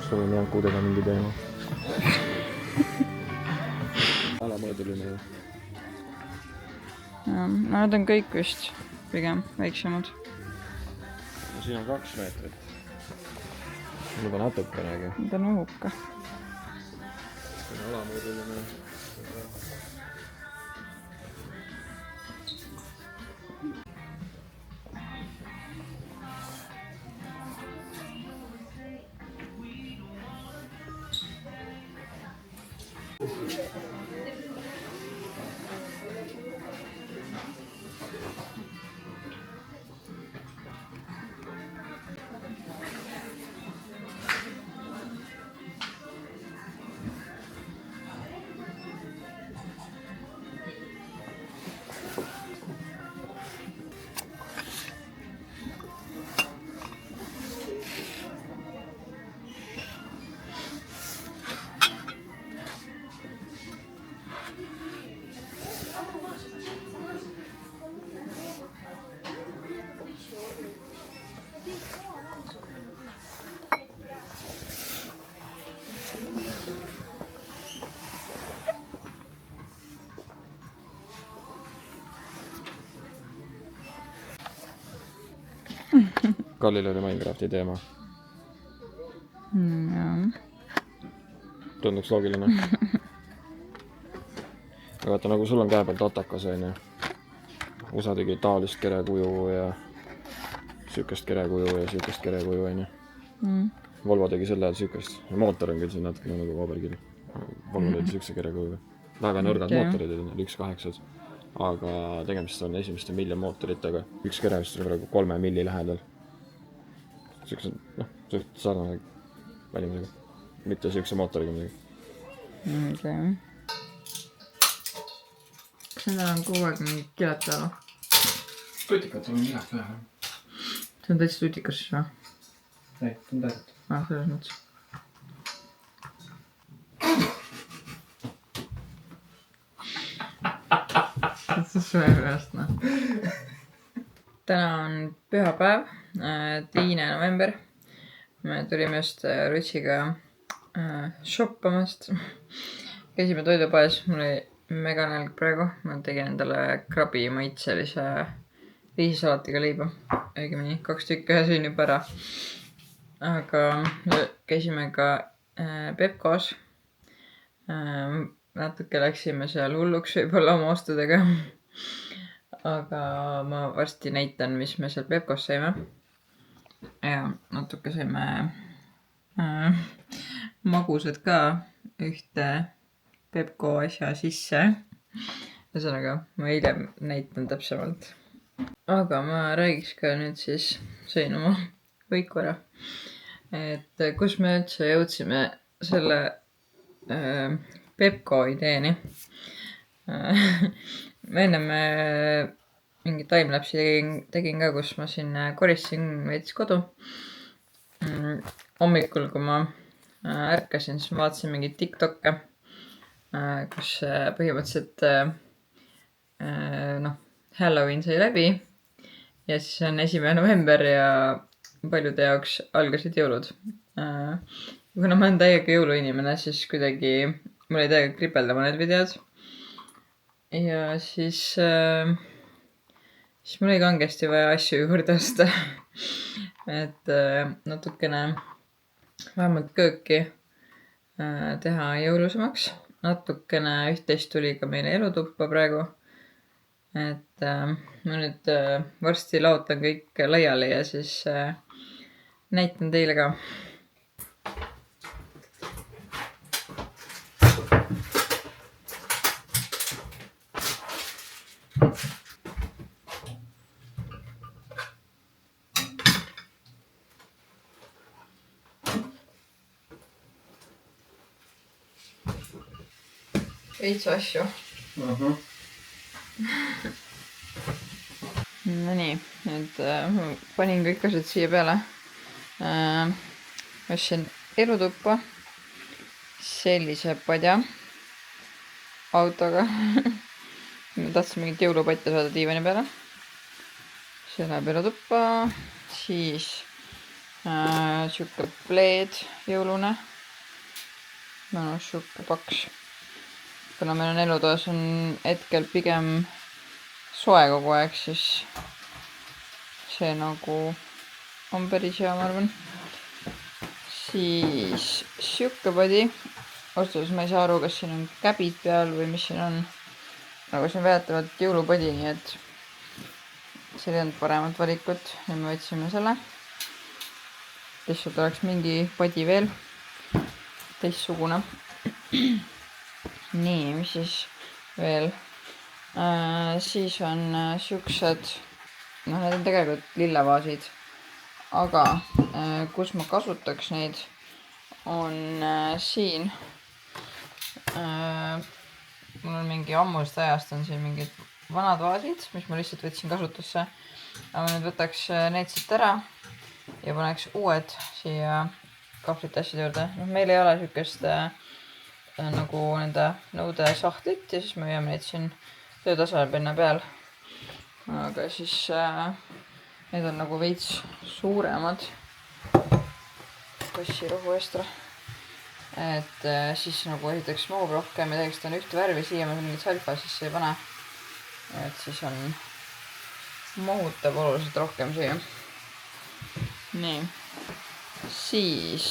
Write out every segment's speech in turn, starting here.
sul on jankudega mingi teema. Alamõõduline ju. Nad on kõik vist pigem väiksemad. No siin on 2 meetrit. Juba natukenegi. Nad on õhuka. See on alamõõduline. Kallil oli Minecrafti teema. Tunduks loogiline. Aga vaata, nagu sul on käe pealt atakas, on ju. USA tegi taolist kerekuju ja sükest kerekuju ja sükest kerekuju, on ju. Volvo tegi selle sükest. Mootor on küll siin natuke nagu vaaberkiri. Volvo tegi sükse kerekuju. Väga nõrgad mootorid on 1.8. Aga tegemist on esimeste miljon mootoritega. Üks kere vist on praegu 3 milli lähedal. Sükse, suht sarnane välimusega. Mitte sükse mootoriga midagi. Okay. Kas nendel on kogu aeg mingi kilet peal? Tutikat on kilet peal. See on täitsa tutikas siis või? Ei, see on täidet. Selles mõttes. See on suve pärast, Täna on pühapäev, 2. november. Me tulime just Rutsiga shoppamast. Käisime toidupoes, mul oli mega nälg praegu. Ma tegin endale krabi maitselise riisisalatiga leiba. Õigemini 2 tükki, ühe sõin juba ära. Aga käisime ka Pepkos. Natuke läksime seal hulluks võib-olla oma ostudega. Aga ma varsti näitan, mis me seal Pepkos saime. Ja natuke saime magusad ka ühte Pepko asja sisse. Ühesõnaga, ma hiljem näitan täpsemalt. Aga ma räägiks ka nüüd siis, sõin oma võiku ära. Et kus me üldse jõudsime selle Pepko ideeni. Ma enne mingi timelapsi tegin ka, kus ma siin koristasin veits kodu. Hommikul, kui ma ärkasin, siis ma vaatasin mingi TikTok'e, kus põhimõtteliselt Halloween sai läbi ja siis on 1. november ja paljude jaoks algasid jõulud. Kuna ma olen täiega jõuluinimene, siis kuidagi mul oli täiega kripeldama need videod. Ja siis mul oli kangesti vaja asju juurde osta. Et natukene vähemalt kööki teha jõulusemaks. Natukene üht-teist tuli ka meile elutuppa praegu. Et ma nüüd varsti laotan kõik laiali ja siis näitan teile ka. Veits asju. No nii, nüüd panin kõik asjad siia peale. Ostsin elutuppa sellise padja autoga. Ma tahtsin mingit jõulupatja saada diivani peale. See läheb elutuppa. Siis Siuke pleed jõulune. Mõnus siuke paks. Kuna meil on elutoas on hetkel pigem soe kogu aeg, siis see nagu on päris hea, ma arvan. Siis siuke padi. Ostus ma ei saa aru, kas siin on käbid peal või mis siin on. Nagu see on väetavalt jõulupadi, nii et seal ei olnud paremat valikut ja me võtsime selle. Lihtsalt oleks mingi padi veel teistsugune. Nii, mis siis veel? Siis on siuksed, need on tegelikult lillavaasid, aga kus ma kasutaks neid on siin. Mul on mingi ammust ajast on siin mingid vanad vaasid, mis ma lihtsalt võtsin kasutusse. Aga ma nüüd võtaks need siit ära ja paneks uued siia kahvlite asjade juurde. Meil ei ole siukest nagu nende nõude sahtlit ja siis me hoiame neid siin töötasemepinna peal. Aga siis need on nagu veits suuremad. Kassirohu estra. Et siis nagu esiteks mahub rohkem ja tegelikult on ühte värvi, siia ma mingit salfa sisse ei pane. Et siis on mahutab oluliselt rohkem siia. Nii. Siis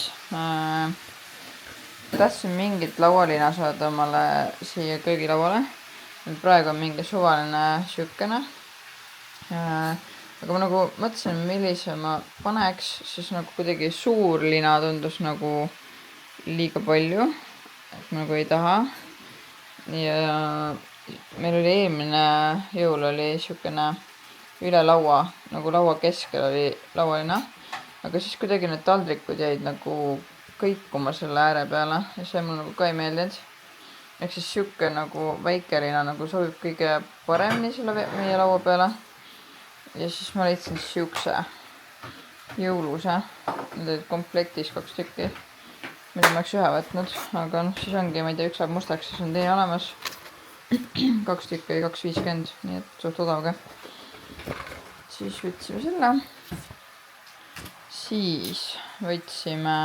tahtsin mingit laualina saada omale siia köögilauale. Praegu on mingi suvaline siukene. Aga ma nagu mõtlesin, millise ma paneks, siis nagu kuidagi suur lina tundus nagu liiga palju. Et nagu ei taha. Ja meil oli eelmine jõul oli siukene üle laua, nagu laua keskel oli laualina. Aga siis kuidagi need taldrikud jäid nagu kõikuma selle ääre peale ja see mul nagu ka ei meeldinud. Ehk siis siuke nagu väikelina nagu sobib kõige paremini selle meie laua peale. Ja siis ma leidsin siukse jõuluse. Need olid komplektis 2 tükki, mida ma oleks ühe võtnud. Aga siis ongi, ma ei tea, üks läheb mustaks, siis on teine olemas. 2 tükki 2,50, nii et suht odavga. Siis võtsime selle. Siis võtsime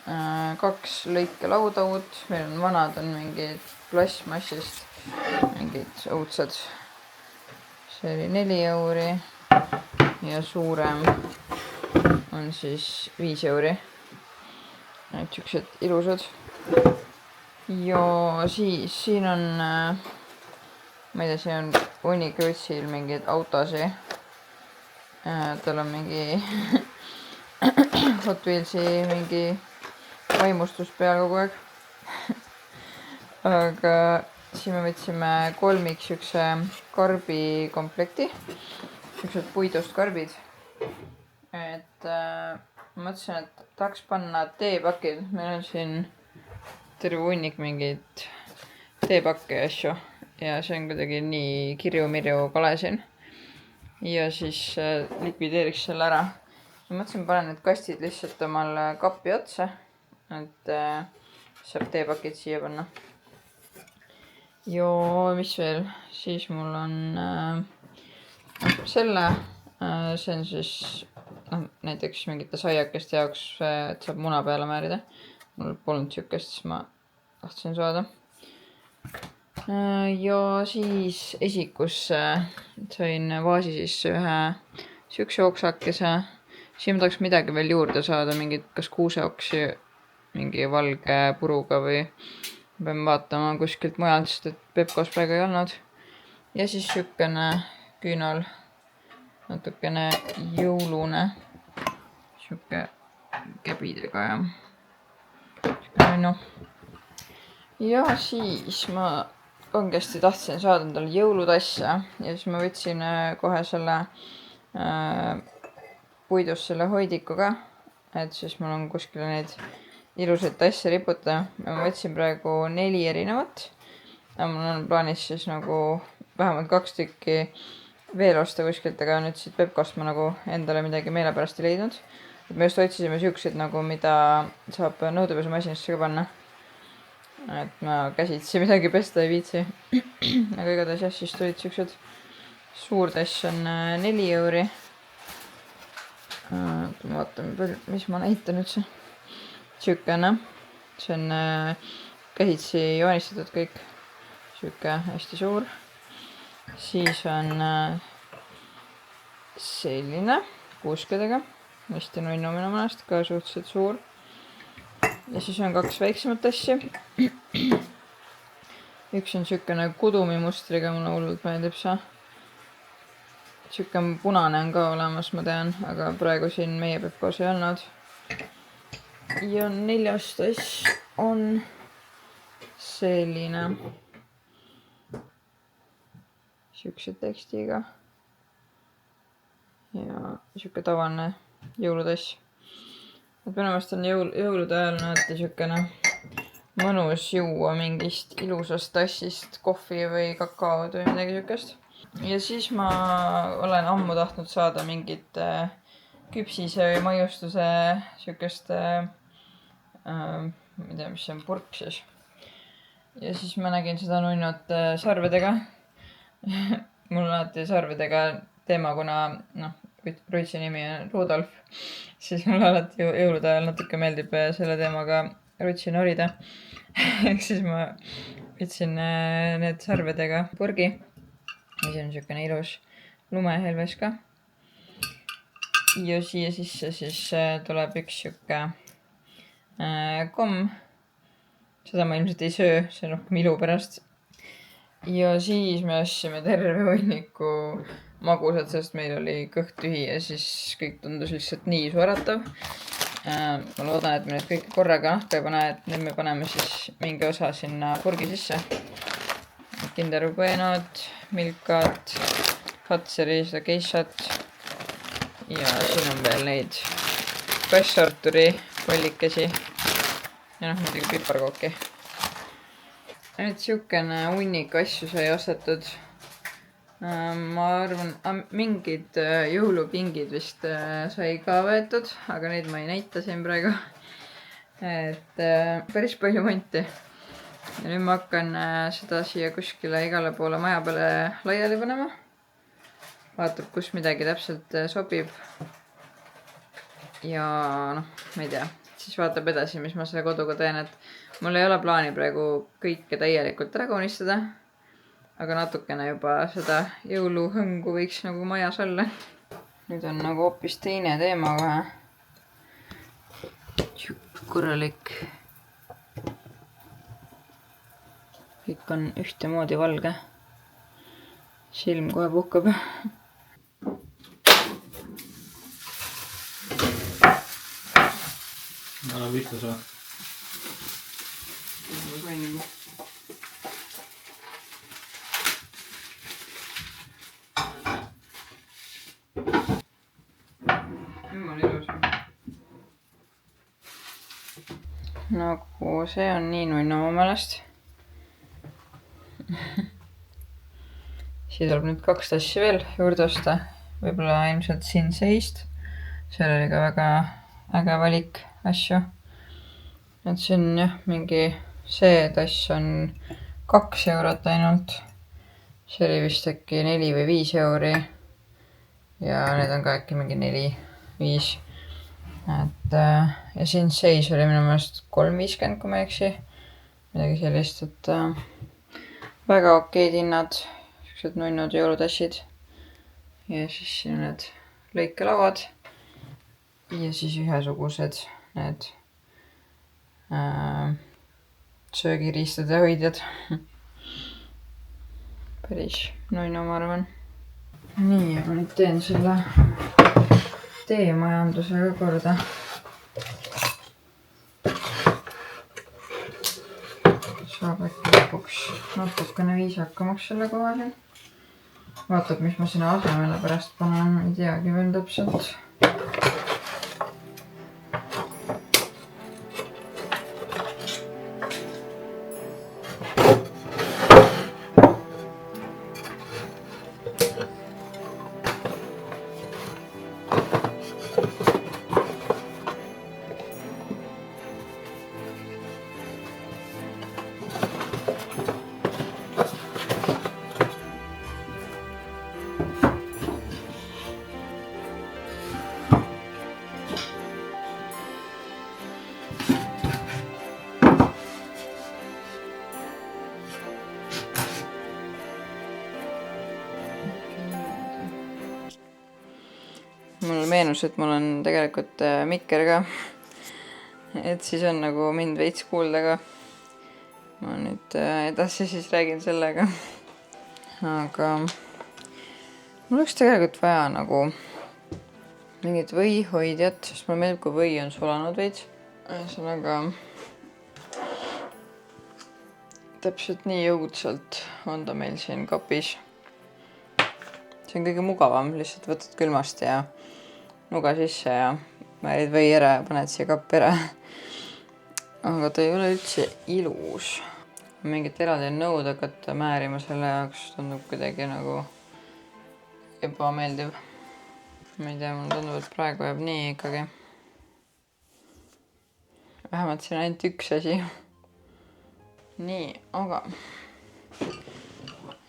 2 lõikelauda uut. Meil on vanad on mingid plastmassist, mingid õudsed. See oli 4 euri ja suurem on siis 5 euri. Need siuksed ilusad. Ja siis siin on, ma ei tea, siin on Unikrutsil mingid autosi. Tal on mingi Hot Wheelsi mingi vaimustus peal kogu aeg. Aga siin me võtsime 3 siukse karbi komplekti. Siuksed puidust karbid. Et mõtlesin, et tahaks panna teepakid. Meil on siin terve hunnik mingid teepakke ja asju. Ja see on kuidagi nii kirju-mirju kole siin. Ja siis likvideeriks selle ära. Ma mõtlesin, panen need kastid lihtsalt omal kappi otsa. Et saab teepakid siia panna. Joo, mis veel? Siis mul on selle. See on siis näiteks mingite saiakeste jaoks, et saab muna peale määrida. Mul polnud siukest, siis ma tahtsin saada. Ja siis esikus sain vaasi sisse ühe siukse oksakese. Siin ma tahaks midagi veel juurde saada, mingid kas kuuseoksi, mingi valge puruga või pean vaatama kuskilt mujalt, sest et Pepkos praegu ei olnud. Ja siis siukene küünal, natukene jõulune, siuke käbidega ja siukene noh. Ja siis ma kangesti tahtsin saada endale jõulutasse ja siis ma võtsin kohe selle puidust selle hoidikuga, et siis mul on kuskile neid ilusaid tasse riputa. Ma võtsin praegu 4 erinevat. Mul on plaanis siis nagu vähemalt 2 tükki veel osta kuskilt, aga nüüd siit Pepkost ma nagu endale midagi meelepärast ei leidnud. Et me just otsisime siukseid nagu, mida saab nõudepesumasinasse ka panna. Et ma käsitsi midagi pesta ei viitsi. Aga igatahes jah, siis tulid siuksed. Suur tass on 4 euri. vaatame, mis ma näitan üldse. Siukene, see on käsitsi joonistatud kõik, siuke hästi suur. Siis on selline kuuskedega, hästi nunnu minu meelest, ka suhteliselt suur. Ja siis on 2 väiksemat asja. Üks on siukene kudumimustriga, mulle hullult meeldib see. Siuke punane on ka olemas, ma tean, aga praegu siin meie Pepkos ei olnud. Ja 4. asj on selline siukse tekstiga ja siuke tavaline jõulutass. Et minu meelest on jõulude ajal näete siukene mõnus juua mingist ilusast tassist kohvi või kakaod või midagi siukest. Ja siis ma olen ammu tahtnud saada mingit küpsise või maiustuse siukest ma ei tea, mis see on, purk siis. Ja siis ma nägin seda nunnut sarvedega. Mul on alati sarvedega teema, kuna Ruitsi nimi on Rudolf. Siis mul alati jõulude ajal natuke meeldib selle teemaga Ruitsi norida. Ehk siis ma võtsin need sarvedega purgi. Ja see on siukene ilus lumehelves ka. Ja siia sisse siis tuleb üks siuke komm. Seda ma ilmselt ei söö, see on rohkem ilu pärast. Ja siis me ostsime terve hunniku magusad, sest meil oli kõht tühi ja siis kõik tundus lihtsalt nii suoratav. Ma loodan, et me nüüd kõike korraga nahka ei pane, et nüüd me paneme siis mingi osa sinna purgi sisse. Kinder Buenod, Milkat, Hatseri, seda geishat. Ja siin on veel neid Kass-Arturi kollikesi. Ja muidugi piparkooki. Nüüd siukene hunnik asju sai ostetud. Ma arvan, mingid jõulupingid vist sai ka võetud, aga neid ma ei näita siin praegu. Et päris palju munti. Ja nüüd ma hakkan seda siia kuskile igale poole maja peale laiali panema. Vaatab, kus midagi täpselt sobib. Ja ma ei tea. Siis vaatab edasi, mis ma selle koduga teen, et mul ei ole plaani praegu kõike täielikult ära kaunistada. Aga natukene juba seda jõuluhõngu võiks nagu majas olla. Nüüd on nagu hoopis teine teema kohe. Korralik. Kõik on ühtemoodi valge. Silm kohe puhkab. Anna pihta saa. Ma sain juba. Jumal ilus. Nagu see on nii nunnu oma meelest. Siia tuleb nüüd 2 tassi veel juurde osta. Võib-olla ilmselt siin seist. Seal oli ka väga äge valik asju. Et see on jah, mingi see tass on 2 eurot ainult. See oli vist äkki 4 või 5 euri. Ja need on ka äkki mingi 4-5. Et ja siin seis oli minu meelest 3,50, kui ma ei eksi. Midagi sellist, et väga okeid hinnad. Siuksed nunnud jõulutassid. Ja siis siin need lõikelauad. Ja siis ühesugused need söögiriistade hoidjad. Päris nunnu, ma arvan. Nii, aga nüüd teen selle teemajandusega korda. Saab äkki lõpuks natukene viisakamaks selle koha siin. Vaatab, mis ma sinna asemele pärast panen, ei teagi veel täpselt. mul meenus, et mul on tegelikult mikker ka. Et siis on nagu mind veits kuulda ka. Ma nüüd edasi siis räägin sellega. Aga mul oleks tegelikult vaja nagu mingit võihoidjat, sest mulle meeldib, kui või on sulanud veits. Ühesõnaga täpselt nii jõudsalt on ta meil siin kapis. See on kõige mugavam, lihtsalt võtad külmast ja nuga sisse ja määrid või ära ja paned siia kappi ära. Aga ta ei ole üldse ilus. Mingit eraldi nõud hakata määrima selle jaoks tundub kuidagi nagu ebameeldiv. Ma ei tea, mul tundub, et praegu jääb nii ikkagi. Vähemalt siin ainult üks asi. Nii, aga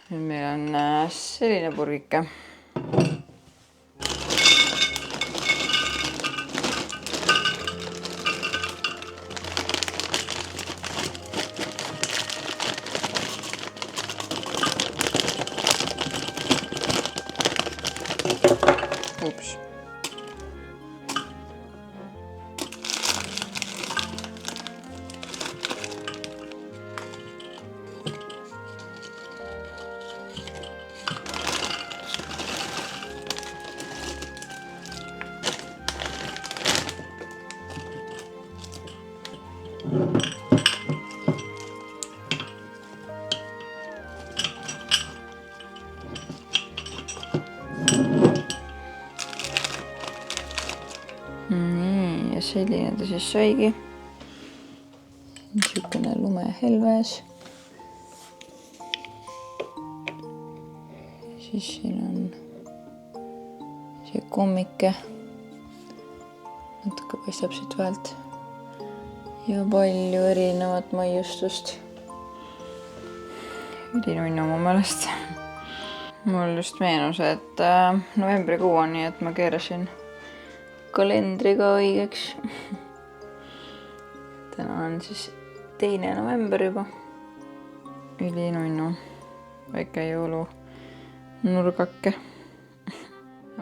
nüüd meil on selline purgike. Ups. Nii, ja selline ta siis saigi. Niisugune lumehelves. Siis siin on see kommike. Natuke paistab siit vahelt. Ja palju erinevat maiustust. Ülinunnu mu meelest. Mul just meenus, et novembrikuu on, nii et ma keerasin kalendriga õigeks. Täna on siis 2. november juba. Ülinunnu. Väike jõulu nurgake.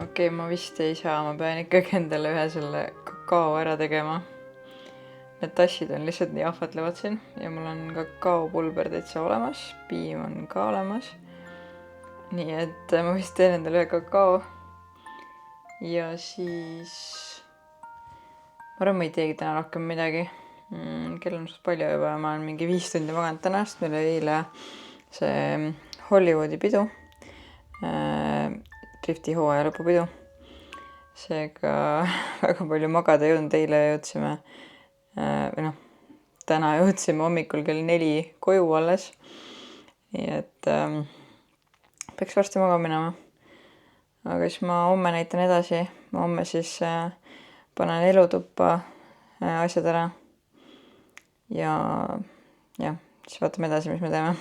Okei, ma vist ei saa, ma pean ikkagi endale ühe selle kakao ära tegema. Need tassid on lihtsalt nii ahvatlevad siin ja mul on kakaopulber täitsa olemas, piim on ka olemas. Nii et ma vist teen endale ühe kakao. Ja siis ma arvan, ma ei teegi täna rohkem midagi. Kell on suht palju juba, ma olen mingi 5 tundi maganud tänast. Meil oli eile see Hollywoodi pidu, Drifti hooaja lõpupidu. Seega väga palju magada jõudnud, eile jõudsime, täna jõudsime hommikul kell 4 koju alles. Nii et peaks varsti magama minema. Aga siis ma homme näitan edasi. Ma homme siis panen elutuppa asjad ära. Ja siis vaatame edasi, mis me teeme.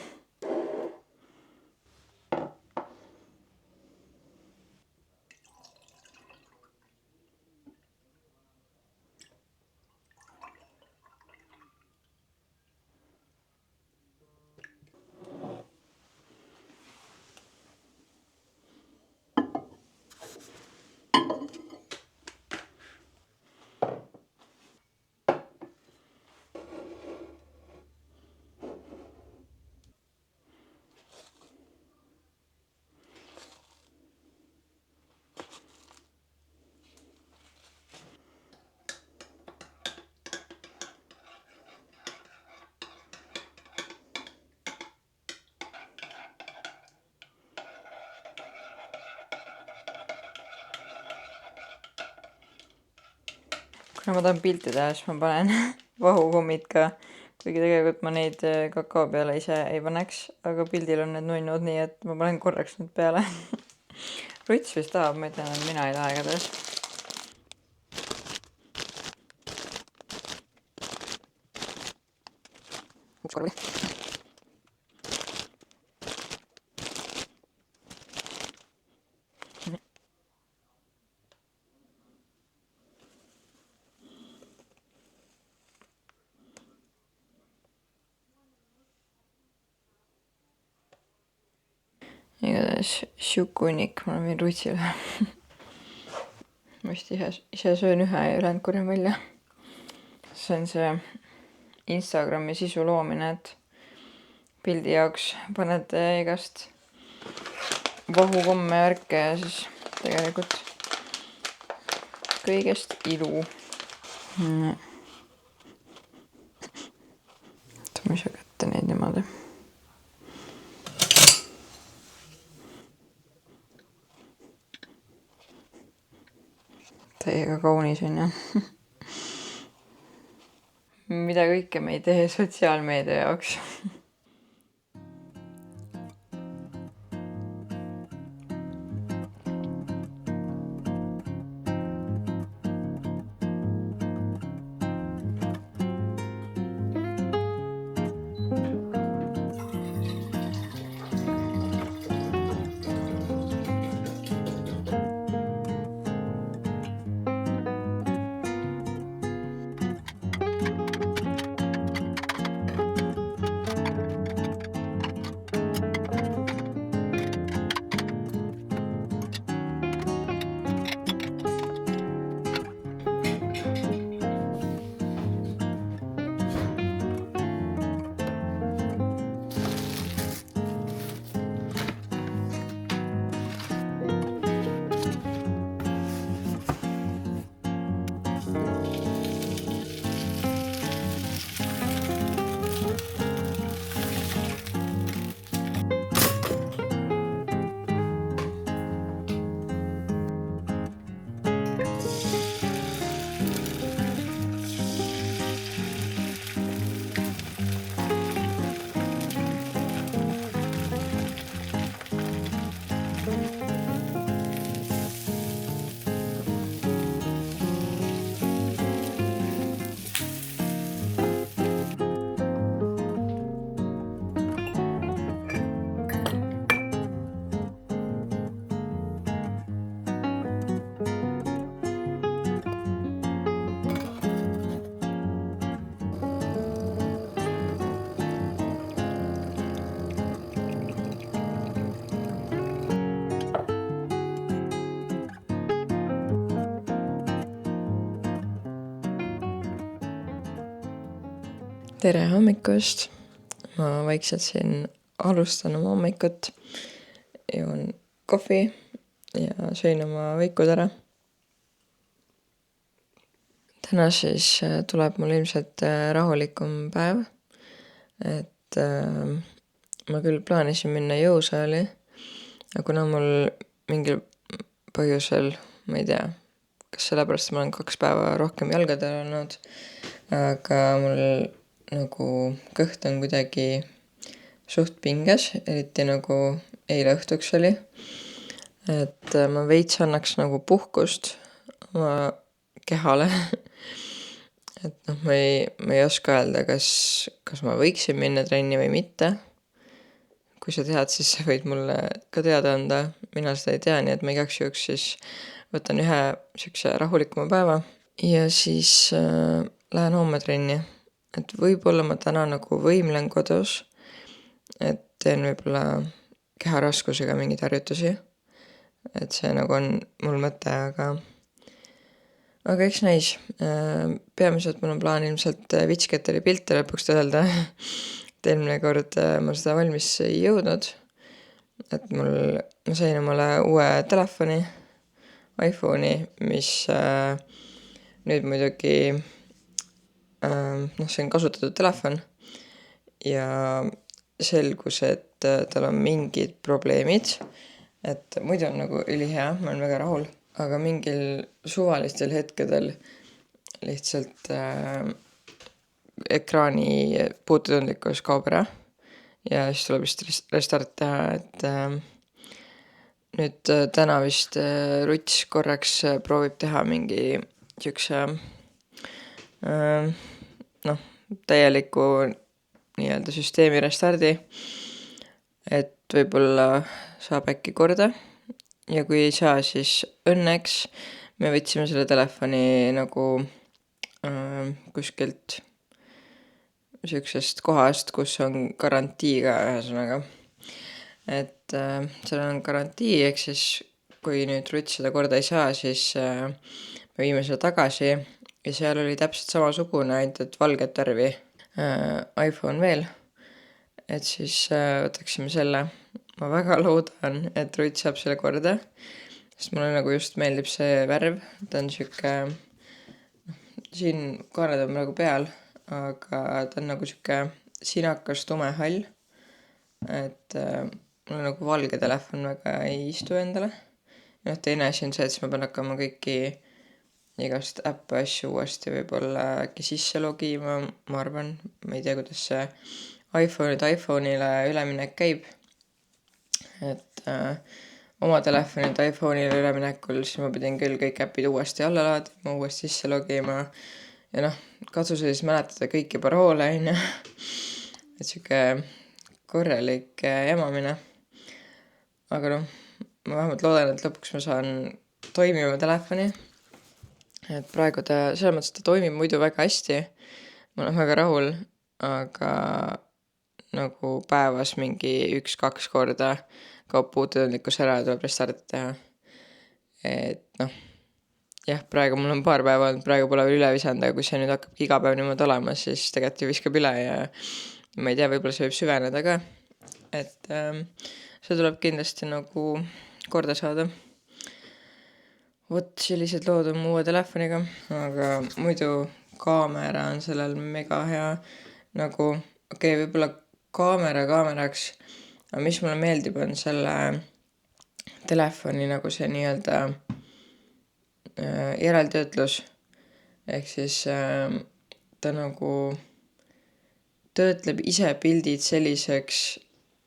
Kuna ma tahan pilti teha, siis ma panen vahukummid ka. Kuigi tegelikult ma neid kakao peale ise ei paneks, aga pildil on need nunnud, nii et ma panen korraks need peale. Ruts vist tahab, ma ütlen, et mina ei taha igatahes. Korvi. Igatahes siuke hunnik, ma võin rutsile. ma vist ise söön ühe ja ülejäänud korjan välja. See on see Instagrami sisu loomine, et pildi jaoks paned igast vahukomme värke ja siis tegelikult kõigest ilu. Ma ei saa kätte neid niimoodi. Täiega kaunis on jah. Mida kõike me ei tee sotsiaalmeedia jaoks. Tere hommikust! Ma vaikselt siin alustan oma hommikut. Joon kohvi ja sõin oma võikud ära. Täna siis tuleb mul ilmselt rahulikum päev. Et ma küll plaanisin minna jõusaali, aga kuna mul mingil põhjusel, ma ei tea, kas sellepärast ma olen 2 päeva rohkem jalgadel olnud, aga mul nagu kõht on kuidagi suht pinges, eriti nagu eile õhtuks oli. Et ma veits annaks nagu puhkust oma kehale. Et ma ei oska öelda, kas ma võiksin minna trenni või mitte. Kui sa tead, siis sa võid mulle ka teada anda. Mina seda ei tea, nii et ma igaks juhuks siis võtan ühe siukse rahulikuma päeva ja siis lähen homme trenni. Et võib-olla ma täna nagu võimlen kodus, et teen võib-olla keharaskusega mingeid harjutusi. Et see nagu on mul mõte, aga eks näis. Peamiselt mul on plaan ilmselt Witchgeteri pilte lõpuks tõelda. Eelmine kord ma seda valmis ei jõudnud. Et ma sain omale uue telefoni, iPhone'i, mis nüüd muidugi see on kasutatud telefon ja selgus, et tal on mingid probleemid, et muidu on nagu ülihea, ma olen väga rahul, aga mingil suvalistel hetkedel lihtsalt ekraani puututundlikkus kaob ära ja siis tuleb vist restart teha, et nüüd täna vist Ruts korraks proovib teha mingi siukse täieliku nii-öelda süsteemi restardi, et võib-olla saab äkki korda ja kui ei saa, siis õnneks me võtsime selle telefoni nagu kuskilt siuksest kohast, kus on garantii ka ühesõnaga. Et seal on garantii, ehk siis kui nüüd Rutt seda korda ei saa, siis me viime selle tagasi ja seal oli täpselt samasugune, ainult et valget värvi iPhone veel. Et siis võtaksime selle. Ma väga loodan, et Rutt saab selle korda, sest mulle nagu just meeldib see värv. Ta on siuke, siin kaaned on praegu peal, aga ta on nagu siuke sinakas tumehall. Et mulle nagu valge telefon väga ei istu endale. Ja teine asi on see, et siis ma pean hakkama kõiki igast äppe asju uuesti võib-olla äkki sisse logima, ma arvan. Ma ei tea, kuidas see iPhone'ile üleminek käib. Et oma telefonilt iPhone'ile üleminekul siis ma pidin küll kõik äpid uuesti alla laadima, uuesti sisse logima ja katsu siis mäletada kõiki paroole, on ju. Et siuke korralik jamamine. Aga ma vähemalt loodan, et lõpuks ma saan toimima telefoni. Et praegu selles mõttes, ta toimib muidu väga hästi. Ma olen väga rahul, aga nagu päevas mingi 1-2 korda kaob puututundlikkus ära ja tuleb restarti teha. Et jah, praegu mul on paar päeva olnud, praegu pole veel üle visanud, aga kui see nüüd hakkab iga päev niimoodi olema, siis tegelikult ju viskab üle ja ma ei tea, võib-olla see võib süveneda ka. Et see tuleb kindlasti nagu korda saada. Vot sellised lood on uue telefoniga, aga muidu kaamera on sellel mega hea. Nagu, võib-olla kaameraks, aga mis mulle meeldib, on selle telefoni nagu see nii-öelda järeltöötlus. Ehk siis ta nagu töötleb ise pildid selliseks,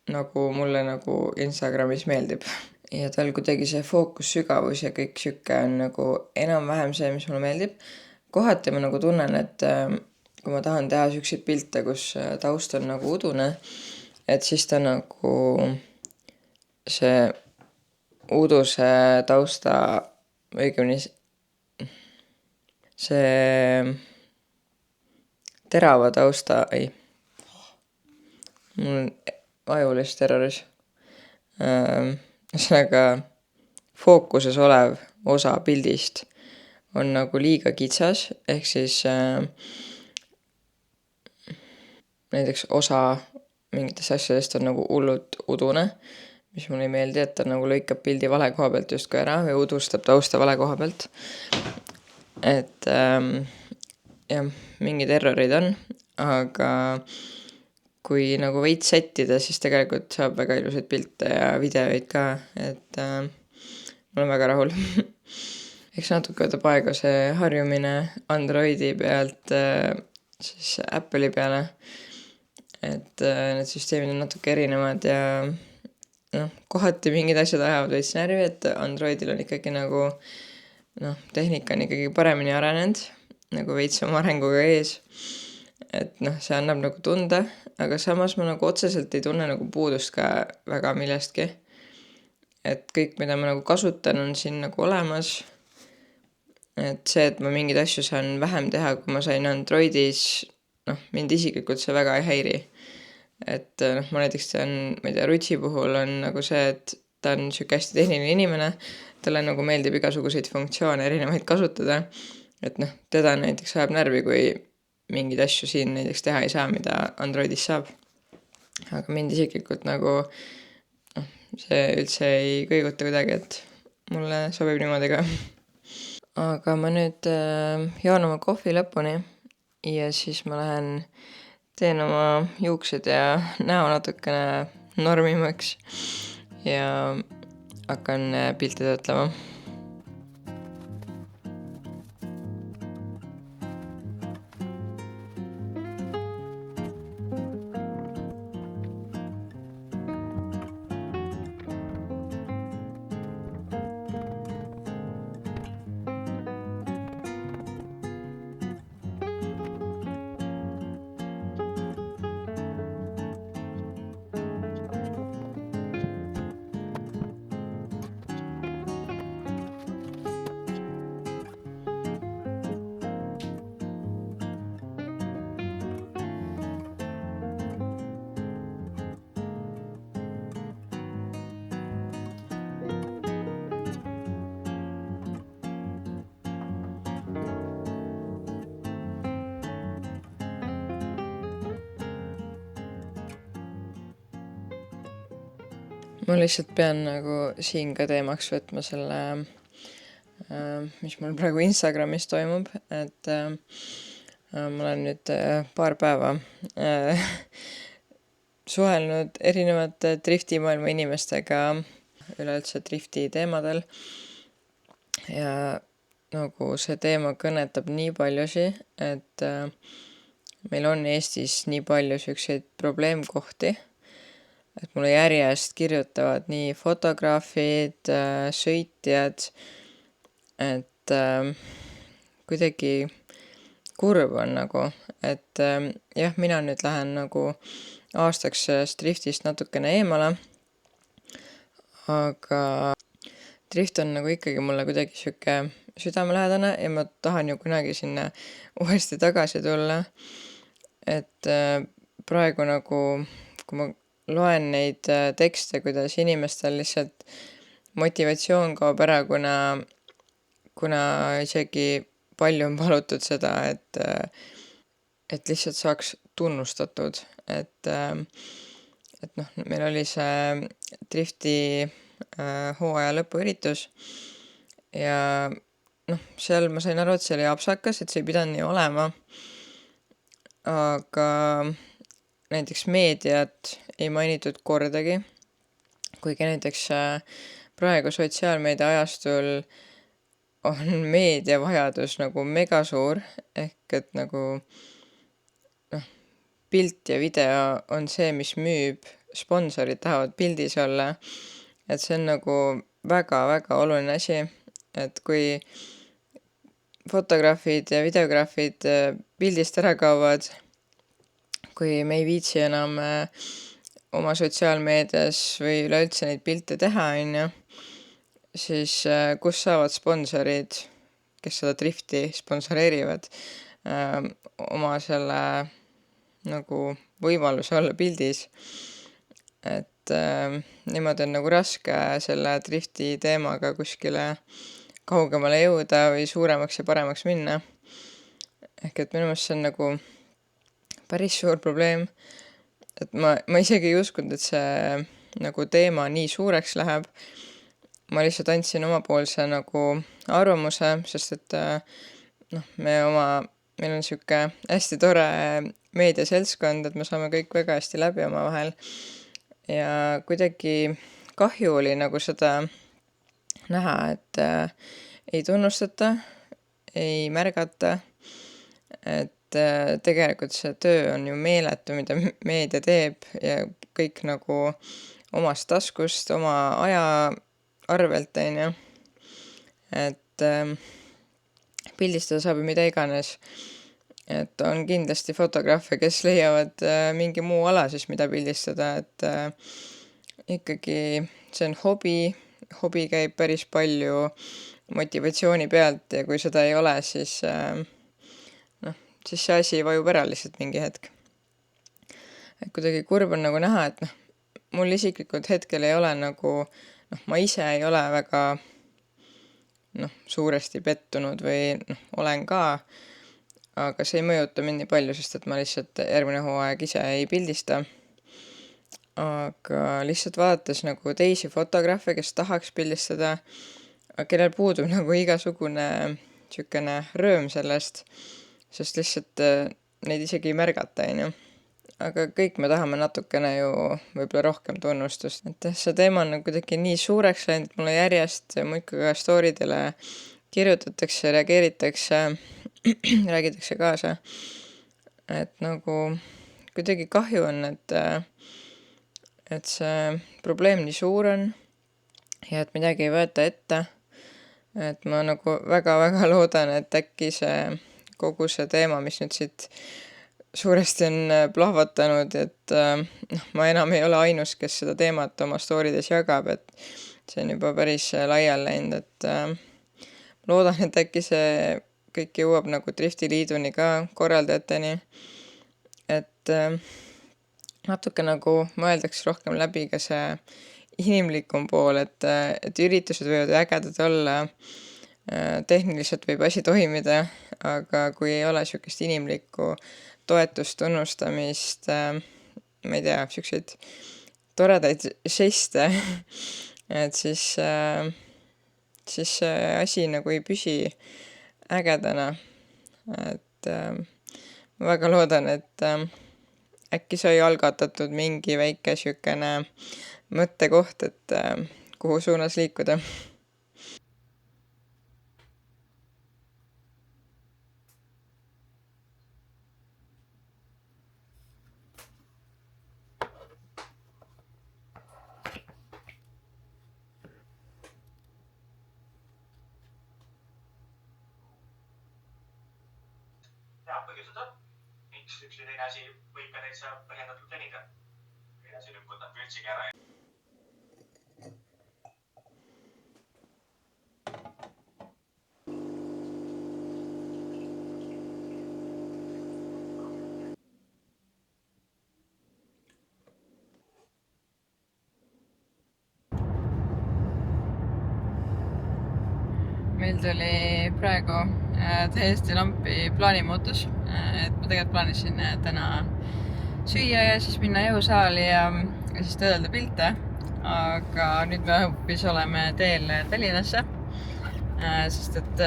nagu mulle nagu Instagramis meeldib. Ja tal kuidagi see fookussügavus ja kõik siuke on nagu enam-vähem see, mis mulle meeldib. Kohati ma nagu tunnen, et kui ma tahan teha siukseid pilte, kus taust on nagu udune, et siis ta nagu see uduse tausta, õigemini see terava tausta, mul on ajulis terroris. Ühesõnaga fookuses olev osa pildist on nagu liiga kitsas, ehk siis näiteks osa mingitest asjadest on nagu hullult udune, mis mulle ei meeldi, et ta nagu lõikab pildi vale koha pealt justkui ära või udustab tausta vale koha pealt. Et jah, mingid errorid on, aga kui nagu veits sättida, siis tegelikult saab väga ilusaid pilte ja videoid ka, et ma olen väga rahul. Eks natuke võtab aega see harjumine Androidi pealt siis Apple'i peale, et need süsteemid on natuke erinevad ja kohati mingid asjad ajavad veits närvi, et Androidil on ikkagi nagu tehnika on ikkagi paremini arenenud, nagu veits oma arenguga ees. Et see annab nagu tunda, aga samas ma nagu otseselt ei tunne nagu puudust ka väga millestki. Et kõik, mida ma nagu kasutan, on siin nagu olemas. Et see, et ma mingeid asju saan vähem teha, kui ma sain Androidis, mind isiklikult see väga ei häiri. Et ma näiteks tean, ma ei tea, Rutsi puhul on nagu see, et ta on siuke hästi tehniline inimene, talle nagu meeldib igasuguseid funktsioone erinevaid kasutada. Et teda näiteks ajab närvi, kui mingeid asju siin näiteks teha ei saa, mida Androidis saab. Aga mind isiklikult nagu see üldse ei kõiguta kuidagi, et mulle sobib niimoodi ka. Aga ma nüüd joon oma kohvi lõpuni ja siis ma lähen teen oma juuksed ja näo natukene normimaks ja hakkan pilte töötlema. ma lihtsalt pean nagu siin ka teemaks võtma selle, mis mul praegu Instagramis toimub, et ma olen nüüd paar päeva suhelnud erinevate driftimaailma inimestega üleüldse drifti teemadel ja nagu see teema kõnetab nii paljusi, et meil on Eestis nii palju selliseid probleemkohti, et mulle järjest kirjutavad nii fotograafid, sõitjad, et kuidagi kurb on nagu, et jah, mina nüüd lähen nagu aastaks driftist natukene eemale, aga drift on nagu ikkagi mulle kuidagi sihuke südamelähedane ja ma tahan ju kunagi sinna uuesti tagasi tulla. Et praegu nagu, kui ma loen neid tekste, kuidas inimestel lihtsalt motivatsioon kaob ära, kuna isegi palju on palutud seda, et lihtsalt saaks tunnustatud, et noh, meil oli see drifti hooaja lõpuüritus ja noh, seal ma sain aru, et see oli apsakas, et see ei pidanud nii olema, aga näiteks meediat ei mainitud kordagi, kuigi näiteks praegu sotsiaalmeedia ajastul on meedia vajadus nagu mega suur, ehk et nagu pilt ja video on see, mis müüb, sponsorid tahavad pildis olla, et see on nagu väga-väga oluline asi, et kui fotograafid ja videograafid pildist ära kaovad, kui me ei viitsi enam oma sotsiaalmeedias või üleüldse neid pilte teha, siis kus saavad sponsorid, kes seda drifti sponsoreerivad, oma selle nagu võimaluse olla pildis. Et niimoodi on nagu raske selle drifti teemaga kuskile kaugemale jõuda või suuremaks ja paremaks minna. Ehk et minu meelest see on nagu päris suur probleem, et ma isegi ei uskunud, et see nagu teema nii suureks läheb. Ma lihtsalt andsin omapoolse nagu arvamuse, sest et noh, meil on sihuke hästi tore meediaseltskond, et me saame kõik väga hästi läbi omavahel ja kuidagi kahju oli nagu seda näha, et ei tunnustata, ei märgata, et tegelikult see töö on ju meeletu, mida meedia teeb ja kõik nagu omast taskust, oma aja arvelt, et pildistada saab ju mida iganes, et on kindlasti fotograafe, kes leiavad mingi muu ala siis, mida pildistada, et ikkagi see on hobi käib päris palju motivatsiooni pealt ja kui seda ei ole, siis see asi vajub ära lihtsalt mingi hetk. Et kuidagi kurb on nagu näha, et mul isiklikult hetkel ei ole nagu, ma ise ei ole väga suuresti pettunud või olen ka, aga see ei mõjuta mind nii palju, sest et ma lihtsalt järgmine hooaeg ise ei pildista. Aga lihtsalt vaadates nagu teisi fotograafe, kes tahaks pildistada, kellel puudub nagu igasugune sükene rööm sellest, sest lihtsalt neid isegi ei märgata, Aga kõik me tahame natukene ju võib-olla rohkem tunnustust. Et see teema on kuidagi nii suureks läinud, et mulle järjest muidugi ka storidele kirjutatakse, reageeritakse, räägitakse kaasa. Et nagu kuidagi kahju on, et see probleem nii suur on ja et midagi ei võeta ette. Et ma nagu väga-väga loodan, et äkki kogu see teema, mis nüüd siit suuresti on plahvatanud, et ma enam ei ole ainus, kes seda teemat oma storydes jagab, et see on juba päris laial läinud, et loodan, et äkki see kõik jõuab nagu Driftiliiduni ka korraldajateni, et natuke nagu mõeldaks rohkem läbi ka see inimlikum pool, et üritused võivad ägedad olla, tehniliselt võib asi toimida, aga kui ei ole sihukest inimlikku toetust, tunnustamist, ma ei tea, siukseid toredaid žeste, et siis see asi nagu ei püsi ägedana. Et ma väga loodan, et äkki sai algatatud mingi väike siukene mõttekoht, et kuhu suunas liikuda. Põhjused on, miks üks või teine asi võib ka täitsa põhjendatult venida. Edasi lükkuda üldsegi ära. Meil tuli praegu täiesti lampi plaanimuutus, et ma tegelikult plaanisin täna süüa ja siis minna jõusaali ja siis töödelda pilte, aga nüüd me hoopis oleme teel Tallinnasse, sest et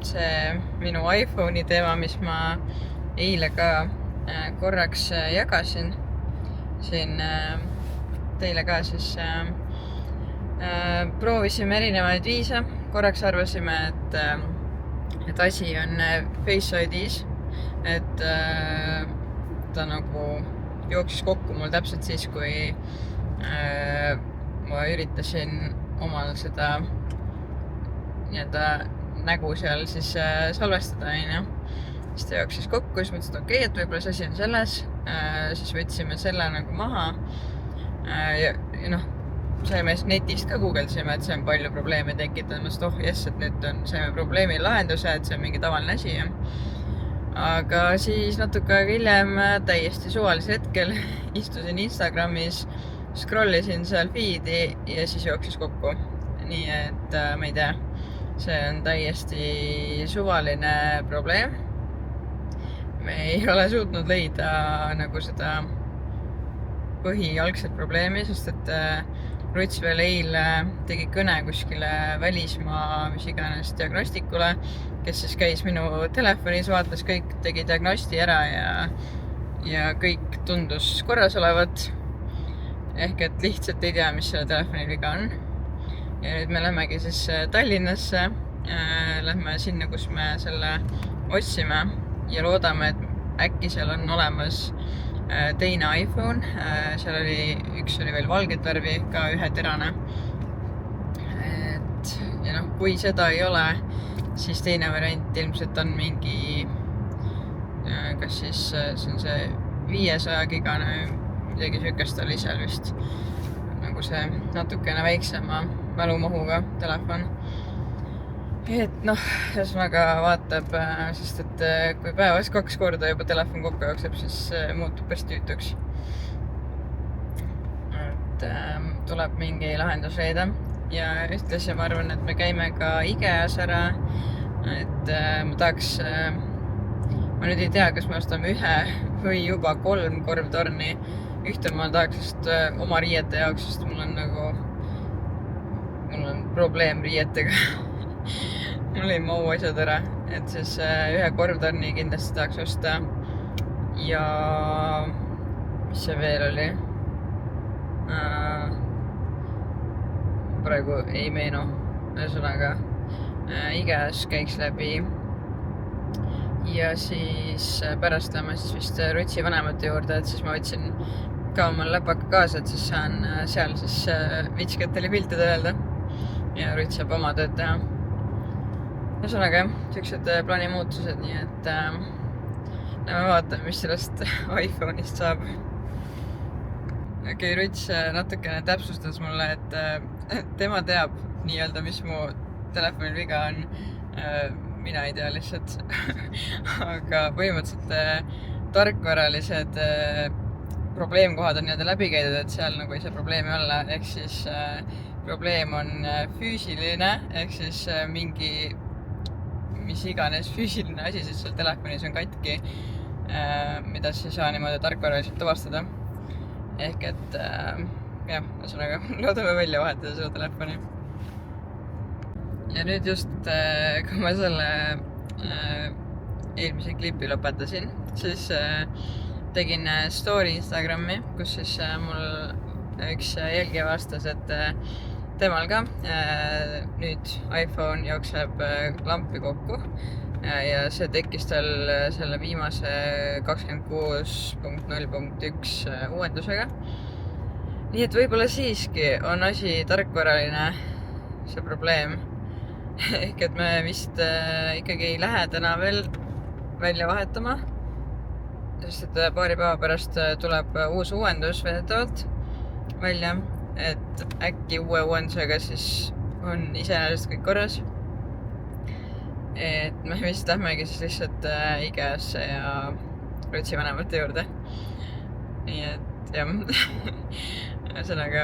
see minu iPhone'i teema, mis ma eile ka korraks jagasin siin teile ka, siis proovisime erinevaid viise, korraks arvasime, et asi on Face ID-s, et ta nagu jooksis kokku mul täpselt siis, kui ma üritasin omal seda nii-öelda nägu seal siis salvestada, onju. Siis ta jooksis kokku, siis mõtlesin, et okei, et võib-olla see asi on selles, siis võtsime selle nagu maha ja noh, saime netist ka guugeldasime, et see on palju probleeme tekitanud, et oh jess, et nüüd saime probleemi lahenduse, et see on mingi tavaline asi. Aga siis natuke aega hiljem täiesti suvalisel hetkel istusin Instagramis, scrollisin seal feed'i ja siis jooksis kokku. Nii et ma ei tea, see on täiesti suvaline probleem. Me ei ole suutnud leida nagu seda põhialgset probleemi, sest et Ruts veel eile tegi kõne kuskile välismaa, mis iganes diagnostikule, kes siis käis minu telefonis, vaatas kõik, tegi diagnosti ära ja kõik tundus korras olevat. Ehk et lihtsalt ei tea, mis selle telefoni viga on. Ja nüüd me lähmegi siis Tallinnasse, lähme sinna, kus me selle otsime ja loodame, et äkki seal on olemas teine iPhone, seal üks oli veel valget värvi, ka üheterane. Et ja noh, kui seda ei ole, siis teine variant ilmselt on mingi, kas siis see on see 500 gigane, midagi sükest oli seal vist, nagu see natukene väiksema mälumahuga telefon. Et noh, ühesõnaga vaatab, sest et kui päevas 2 korda juba telefon kokku jookseb, siis muutub päris tüütuks. Et tuleb mingi lahendus leida ja ühtlasi ma arvan, et me käime ka IKEA-s ära, et ma tahaks, ma nüüd ei tea, kas me ostame 1 või juba 3 korvtorni. Ühtel ma tahaks just oma riiete jaoks, sest mul on probleem riietega. Mul ei mau asjad ära, et siis 1 korvtorni kindlasti tahaks osta ja mis see veel oli? Praegu ei meenu, ühesõnaga IKEA-s käiks läbi ja siis pärast lähme siis vist Rutsi vanemate juurde, et siis ma võtsin ka omal läpaka kaasa, et siis saan seal siis vitskatele pilte töödelda ja Ruts saab oma tööd teha. Ühesõnaga jah, sellised plaanimuutused, nii et lähme vaatame, mis sellest iPhone'ist saab. Okei, Ruts natukene täpsustas mulle, et tema teab nii-öelda, mis mu telefonil viga on. Mina ei tea lihtsalt. Aga põhimõtteliselt tarkvaralised probleemkohad on nii-öelda läbi käidud, et seal nagu ei saa probleemi olla. Ehk siis probleem on füüsiline, ehk siis mingi mis iganes füüsiline asi siis seal telefonis on katki, mida siis ei saa niimoodi tarkvaraliselt tuvastada. Ehk et jah, ühesõnaga loodame välja vahetada seda telefoni. Ja nüüd just, kui ma selle eelmise klipi lõpetasin, siis tegin story Instagrami, kus siis mul üks jälgija vastas, et temal ka nüüd iPhone jookseb lampi kokku ja see tekkis tal selle viimase 26.0.1 uuendusega. Nii et võib-olla siiski on asi tarkvaraline, see probleem. Ehk et me vist ikkagi ei lähe täna veel välja vahetama, sest et paari päeva pärast tuleb uus uuendus veedetavalt välja, et äkki uue uuendusega siis on iseenesest kõik korras. Et me vist lähmegi siis lihtsalt IKEA-sse ja Rutsi vanemate juurde. Nii et jah, ühesõnaga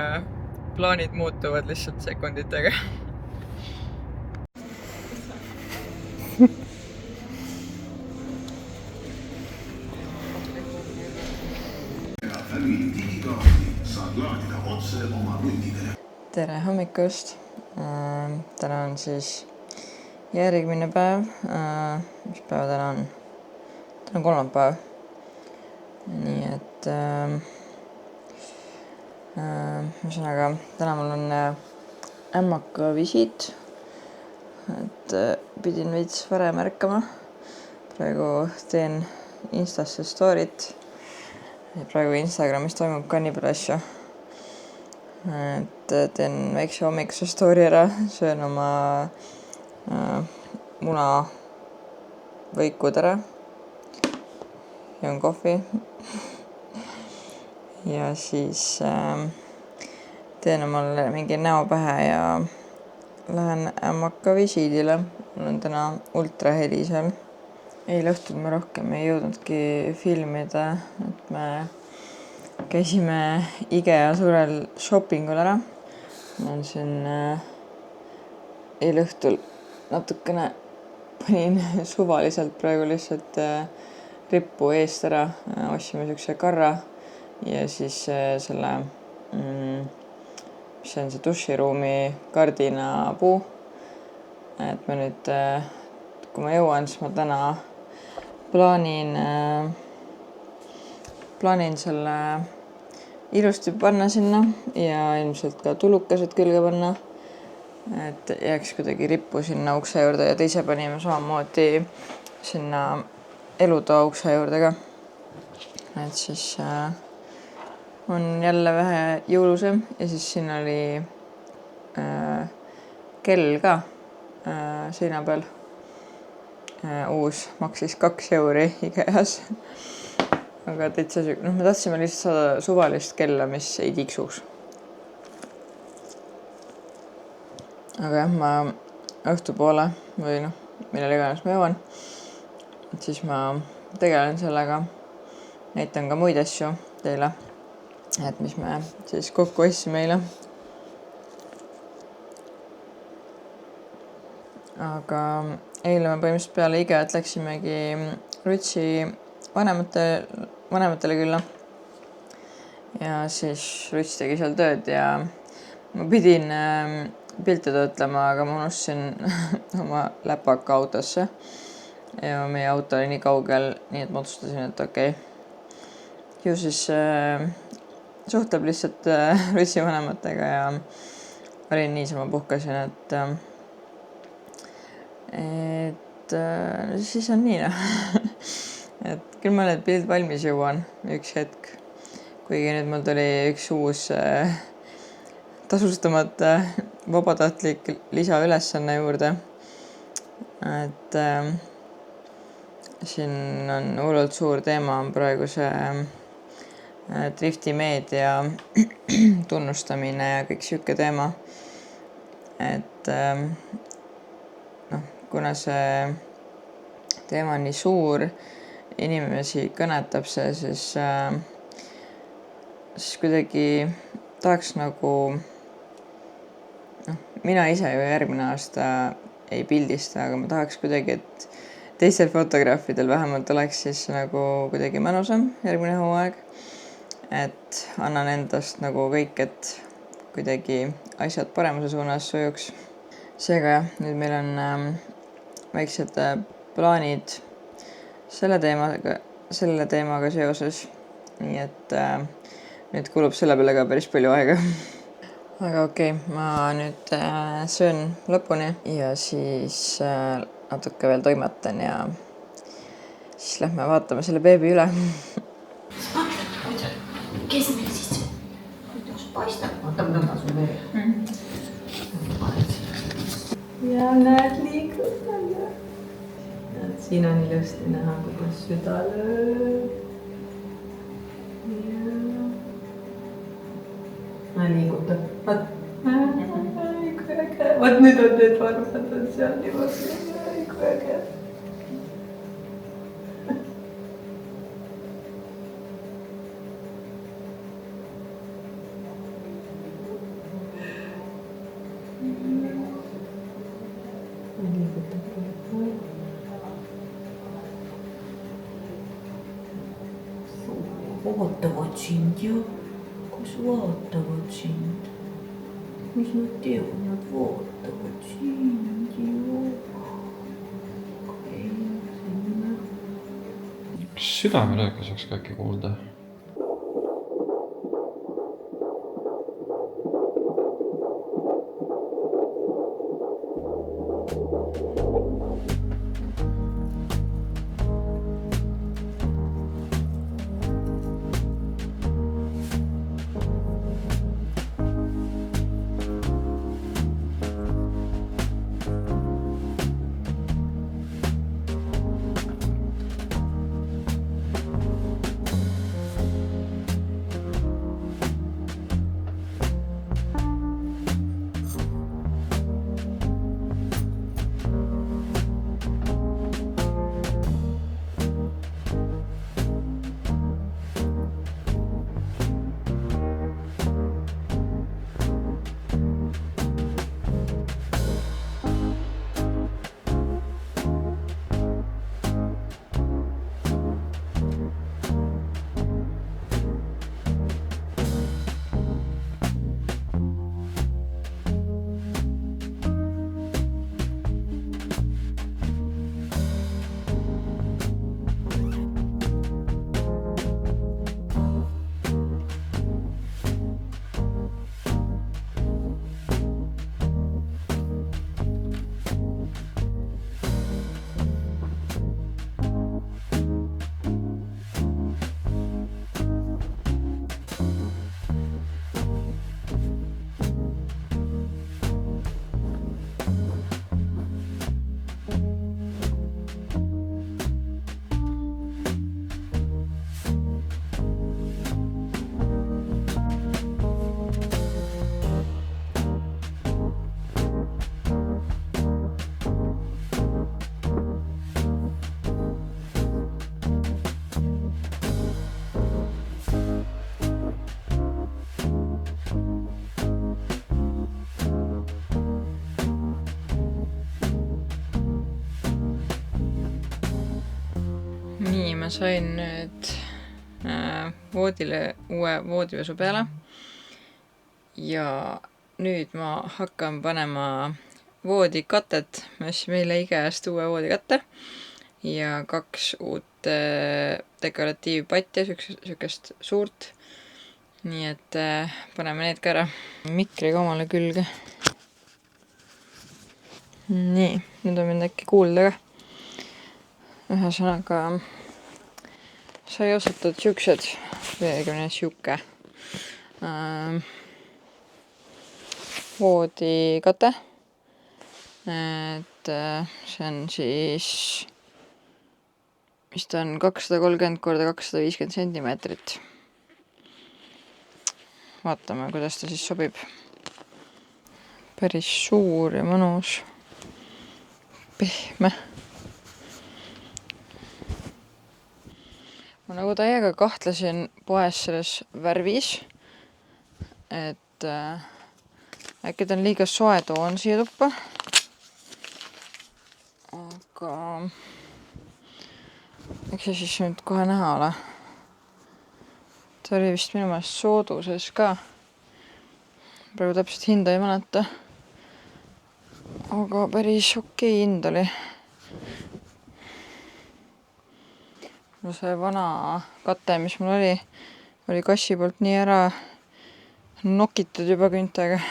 plaanid muutuvad lihtsalt sekunditega. Tere hommikust! Täna on siis järgmine päev. Mis päev täna on? Täna on kolmapäev. Nii et ühesõnaga, täna mul on ämmaka visiit. Et pidin veits varem ärkama. Praegu teen Instasse story't. Praegu Instagramis toimub ka nii palju asju. Et teen väikse hommikuse story ära, söön oma munavõikud ära, joon kohvi ja siis teen omale mingi näo pähe ja lähen ämmaka visiidile. Mul on täna ultraheli seal. Eile õhtul me rohkem ei jõudnudki filmida, et me käisime IKEA suurel shoppingul ära. Ma olen siin eile õhtul natukene panin suvaliselt praegu lihtsalt rippu eest ära. Ostsime siukse karra ja siis selle, mis on see duširuumi kardinapuu. Et ma nüüd, kui ma jõuan, siis ma täna plaanin selle ilusti panna sinna ja ilmselt ka tulukased külge panna, et jääks kuidagi rippu sinna ukse juurde ja teise panime samamoodi sinna elutoa ukse juurde ka. Et siis on jälle vähe jõulusem ja siis siin oli kell ka seina peal. Uus maksis 2 euri IKEA-s. Aga täitsa me tahtsime lihtsalt saada suvalist kella, mis ei tiksuks. Aga jah, ma õhtupoole või millal iganes ma jõuan, et siis ma tegelen sellega, näitan ka muid asju teile, et mis me siis kokku ostsime eile. Aga eile me põhimõtteliselt peale IKEA-t läksimegi Rutsi vanematele külla. Ja siis Ruts tegi seal tööd ja ma pidin pilte töötlema, aga ma unustasin oma läpaka autosse. Ja meie auto oli nii kaugel, nii et ma otsustasin, et okei. Ju siis suhtleb lihtsalt Rutsi vanematega ja olin niisama puhkasin, et siis on nii. Et küll ma need pildid valmis jõuan üks hetk. Kuigi nüüd mul tuli üks uus tasustamata vabatahtlik lisaülesanne juurde. Et siin on hullult suur teema on praegu see Drifti meedia tunnustamine ja kõik siuke teema. Et kuna see teema on nii suur, inimesi kõnetab see, siis kuidagi tahaks mina ise ju järgmine aasta ei pildista, aga ma tahaks kuidagi, et teistel fotograafidel vähemalt oleks siis kuidagi mõnusam järgmine hooaeg. et annan endast nagu kõik, et kuidagi asjad paremuse suunas sujuks. Seega jah, nüüd meil on väiksed plaanid selle teemaga seoses. Nii et nüüd kulub selle peale ka päris palju aega. Aga okei, ma nüüd söön lõpuni ja siis natuke veel toimetan ja siis lähme vaatame selle beebi üle. Kes meil siis? Kuidas paistab? Oota, ma tõmban sul veel. Ja näed liigutada. Siin on ilusti näha, kuidas süda lööb. Liigutab. Vaat nüüd on need varmad on seal niimoodi. Kui äge. Vaatavad sind ja kas vaatavad sind? Mis nad teevad? Nad vaatavad sind ja südamelööke saaks ka äkki kuulda. Nii, ma sain nüüd voodile uue voodivesu peale ja nüüd ma hakkan panema voodikatet, ma ostsin meile IKEA-st uue voodikatte ja 2 uut dekoratiivpatja, sükest suurt. Nii et paneme need ka ära. Mikriga omale külge. Nii, nüüd on mind äkki kuulda ka. Ühesõnaga sai osatud siuksed, siuke voodikate. Et see on siis, mis ta on, 230 × 250 sentimeetrit. Vaatame, kuidas ta siis sobib. Päris suur ja mõnus. Pehme. Ma nagu täiega kahtlesin poes selles värvis, et äkki ta on liiga soe toon siia tuppa. Aga eks see siis nüüd kohe näha ole. ta oli vist minu meelest sooduses ka. Praegu täpselt hinda ei mäleta. Aga päris okei hind oli. No see vana kate, mis mul oli kassi poolt nii ära nokitud juba küntega.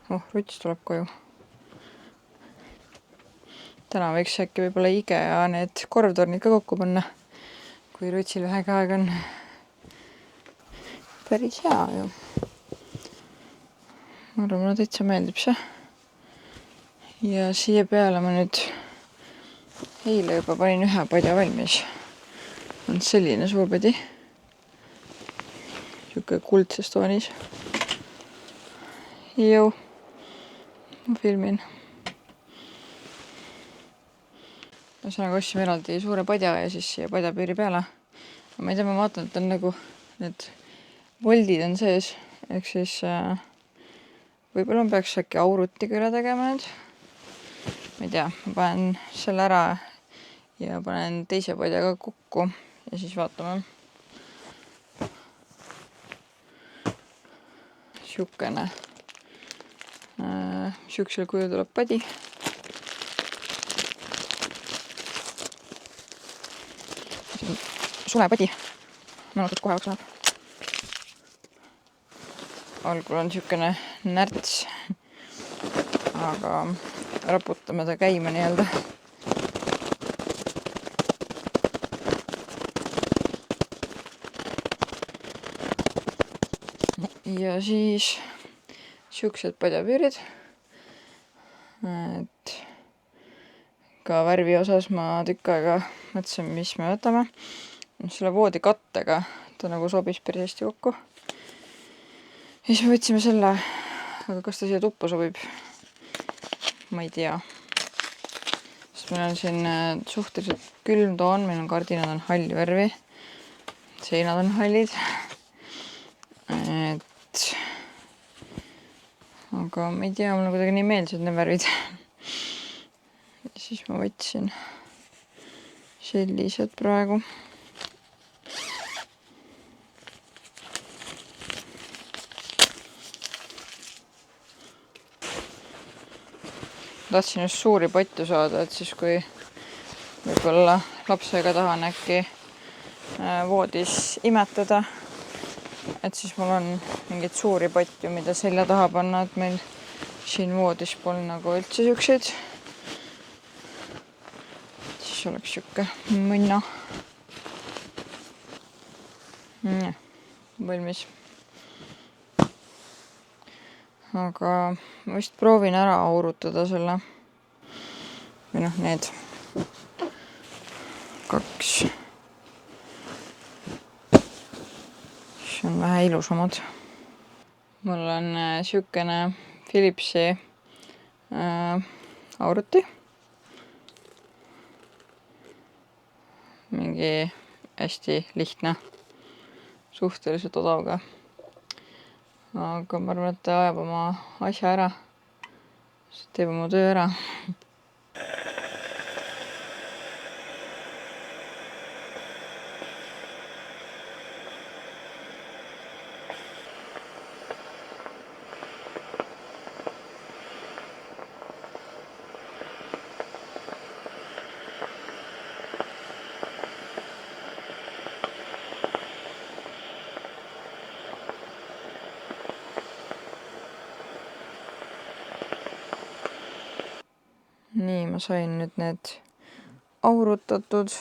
Ruts tuleb koju. Täna võiks äkki võib-olla IKEA need korvtornid ka kokku panna, kui Rutsil vähegi aeg on. Päris hea ju. Ma arvan, mulle täitsa meeldib see. Ja siia peale ma nüüd eile juba panin ühe padja valmis. On selline suur padi. Siuke kuldses toonis. Jõu. Ma filmin. Ühesõnaga ostsime eraldi suure padja ja siis siia padjapüüri peale. Ma ei tea, ma vaatan, et on nagu need voldid on sees. Ehk siis võib-olla ma peaks äkki aurutiga üle tegema nüüd. Ma ei tea, ma panen selle ära ja panen teise padjaga kokku ja siis vaatame. Siukene. Siuksel kujul tuleb padi. Sulepadi. Mälutud kohe otsa. Algul on siukene närts. Aga raputame ta käima nii-öelda. Ja siis siuksed padjapüürid. Et ka värvi osas ma tükk aega mõtlesin, mis me võtame. Selle voodi kattega ta nagu sobis päris hästi kokku. Ja siis me võtsime selle, aga kas ta siia tuppa sobib? Ma ei tea. Sest meil on siin suhteliselt külm toon, meil on kardinad on halli värvi. Seinad on hallid. Aga ma ei tea, mulle kuidagi nii meeldisid need värvid. Ja siis ma võtsin sellised praegu. Tahtsin just suuri patju saada, et siis kui võib-olla lapsega tahan äkki voodis imetada, et siis mul on mingid suuri patju, mida selja taha panna, et meil siin voodis pole nagu üldse siukseid. Siis oleks siuke mõnna. Valmis. Aga ma vist proovin ära aurutada selle. Või noh, need 2. See on vähe ilusamad. Mul on siukene Philipsi auruti. Mingi hästi lihtne. Suhteliselt odavga. Aga ma arvan, et ta ajab oma asja ära. Teeb oma töö ära. Nii, ma sain nüüd need aurutatud.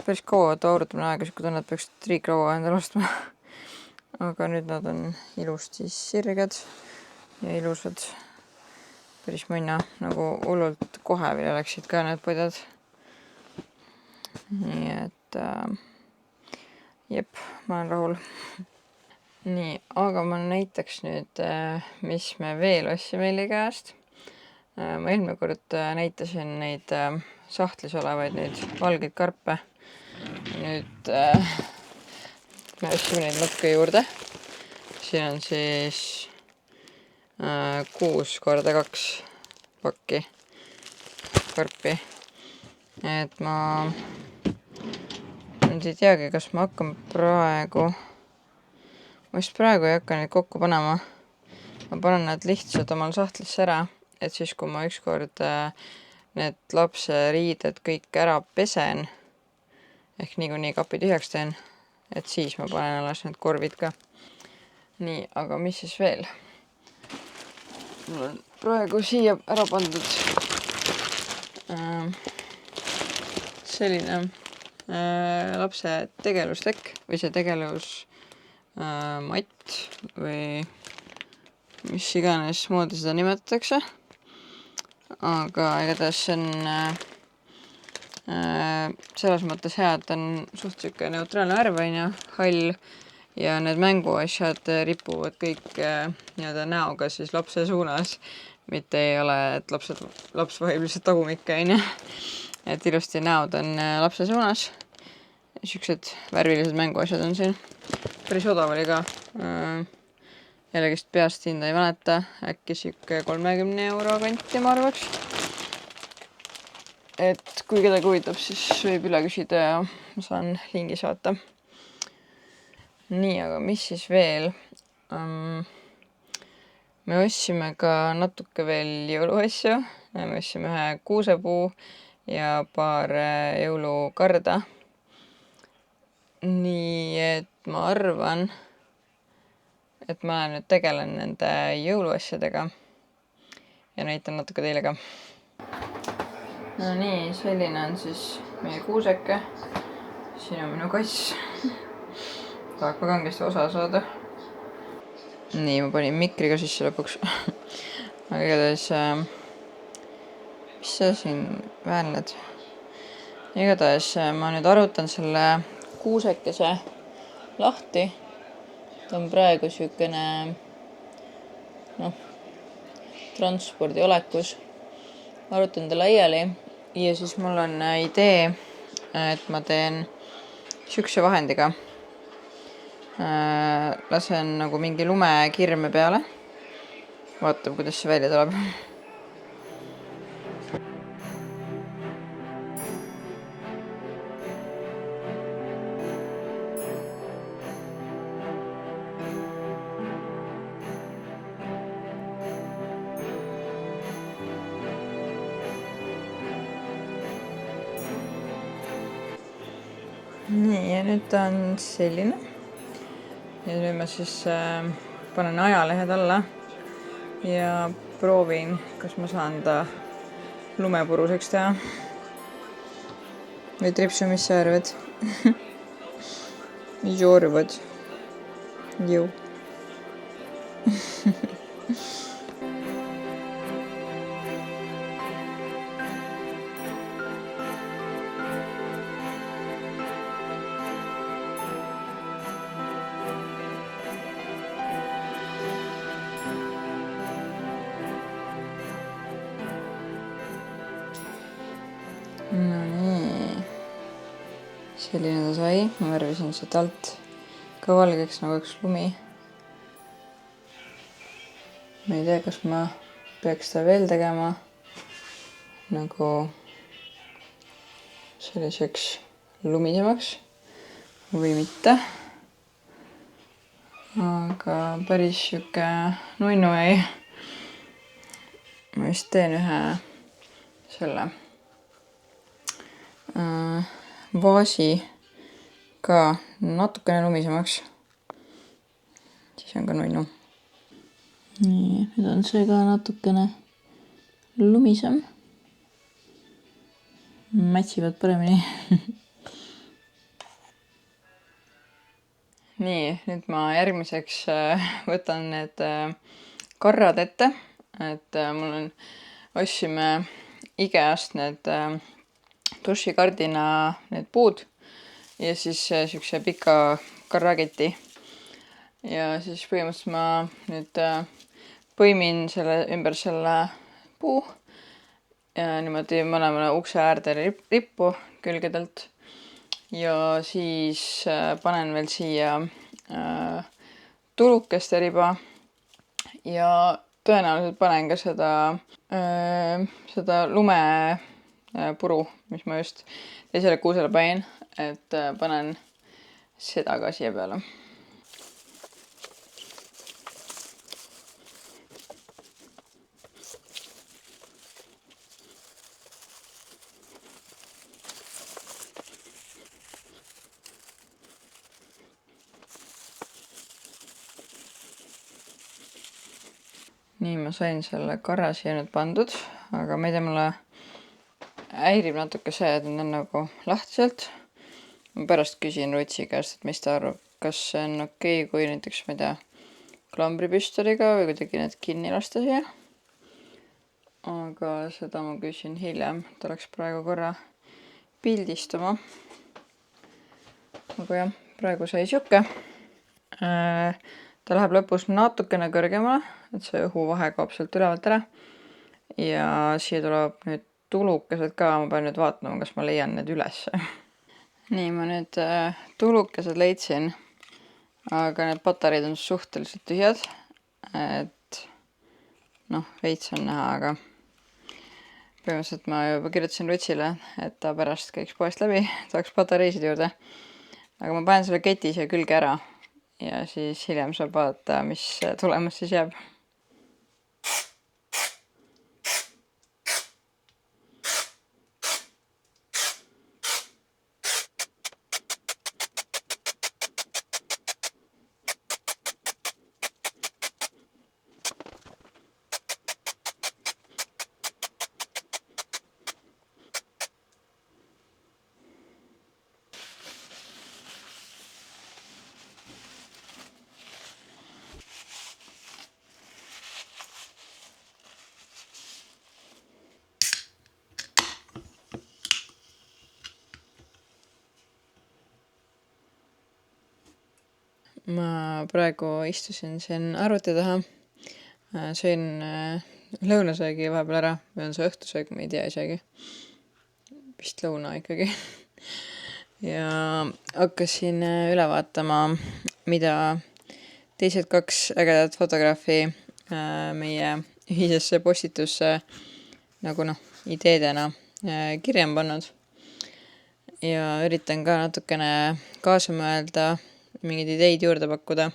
Päris kaua aurutamine aega, kui tunned peaks triikraua endale ostma. Aga nüüd nad on ilusti sirged ja ilusad. Päris mõnna, nagu hullult kohe veel läksid ka need padjad. Nii et jep, ma olen rahul. Nii, aga ma näitaks nüüd, mis me veel ostsime Elli käest. Ma eelmine kord näitasin neid sahtlis olevaid neid valgeid karpe. Nüüd me ostsime neid natuke juurde. Siin on siis 6x2 pakki karpi. Et ma nüüd ei teagi, kas ma hakkan praegu, ma just praegu ei hakka neid kokku panema. Ma panen nad lihtsalt omal sahtlisse ära, et siis kui ma ükskord need lapse riided kõik ära pesen, ehk niikuinii kapi tühjaks teen, et siis ma panen alles need korvid ka. Nii, aga mis siis veel? Mul on praegu siia ära pandud selline lapse tegelustekk või see tegelusmatt või mis iganes moodi seda nimetatakse. Aga igatahes see on selles mõttes hea, et on suht siuke neutraalne värv, hall ja need mänguasjad ripuvad kõik nii-öelda näoga siis lapse suunas. Mitte ei ole, et laps vahib lihtsalt tagumikke, et ilusti näod on lapse suunas. Siuksed värvilised mänguasjad on siin. Päris odav oli ka. Jällegist peast hinda ei mäleta. Äkki siuke 30 euro kanti, ma arvaks. Et kui kedagi huvitab, siis võib üle küsida ja ma saan lingi saata. Nii, aga mis siis veel? Me ostsime ka natuke veel jõuluasju. Me ostsime ühe kuusepuu ja paar jõulukarda. Nii, et ma arvan, et ma nüüd tegelen nende jõuluasjadega ja näitan natuke teile ka. No nii, selline on siis meie kuuseke. Siin on minu kass. Tahab ka kangesti osa saada. Nii, ma panin mikri ka sisse lõpuks. Aga igatahes, mis sa siin väänled? Igatahes ma nüüd arutan selle kuusekese lahti. Ta on praegu siukene transpordi olekus. Arutan ta laiali ja siis mul on idee, et ma teen siukse vahendiga. Lasen nagu mingi lumekirme peale. Vaatab, kuidas see välja tuleb. Nii, ja nüüd ta on selline. Ja nüüd ma siis panen ajalehed alla ja proovin, kas ma saan ta lumepuruseks teha. Või Tripsu, mis sa arvad? Mis arvad? Jõu. No nii, selline ta sai, ma värvisin sealt alt ka valgeks nagu üks lumi. Ma ei tea, kas ma peaks ta veel tegema nagu selliseks lumisemaks või mitte. Aga päris siuke nunnu ei. Ma vist teen ühe selle vaasi ka natukene lumisemaks. Siis on ka nunnu. Nii, nüüd on see ka natukene lumisem. Mätsivad paremini. Nii, nüüd ma järgmiseks võtan need karrad ette. Et mul on, ostsime IKEA-st need dušikardina need puud ja siis siukse pika karraketi. Ja siis põhimõtteliselt ma nüüd põimin selle ümber selle puu ja niimoodi mõlemale ukse äärde rippu külgedelt. Ja siis panen veel siia tulukeste riba ja tõenäoliselt panen ka seda lume puru, mis ma just teisele kuusele panin, et panen seda ka siia peale. Nii ma sain selle karra siia nüüd pandud, aga ma ei tea, mulle häirib natuke see, et need on nagu lahtiselt. Ma pärast küsin Rutsi käest, et mis ta arvab, kas see on okei, kui näiteks, ma ei tea, klambripüstoliga või kuidagi need kinni lasta siia. Aga seda ma küsin hiljem, ta läks praegu korra pildistama. Aga jah, praegu sai siuke. Ta läheb lõpus natukene kõrgemale, et see õhuvahe kaob sealt ülevalt ära. Ja siia tuleb nüüd tulukesed ka, ma pean nüüd vaatama, kas ma leian need üles. Nii, ma nüüd tulukesed leidsin, aga need patareid on suhteliselt tühjad. Et veits on näha, aga põhimõtteliselt ma juba kirjutasin Rutsile, et ta pärast käiks poest läbi, saaks patareisid juurde. Aga ma panen selle keti siia külge ära. Ja siis hiljem saab vaadata, mis tulemas siis jääb. Ma praegu istusin siin arvuti taha. Sõin lõunasöögi vahepeal ära. Või on see õhtusöög, ma ei tea isegi. Vist lõuna ikkagi. Ja hakkasin üle vaatama, mida teised 2 ägedat fotograafi meie ühisesse postitusse nagu ideedena kirja on pannud. Ja üritan ka natukene kaasa mõelda, mingeid ideid juurde pakkuda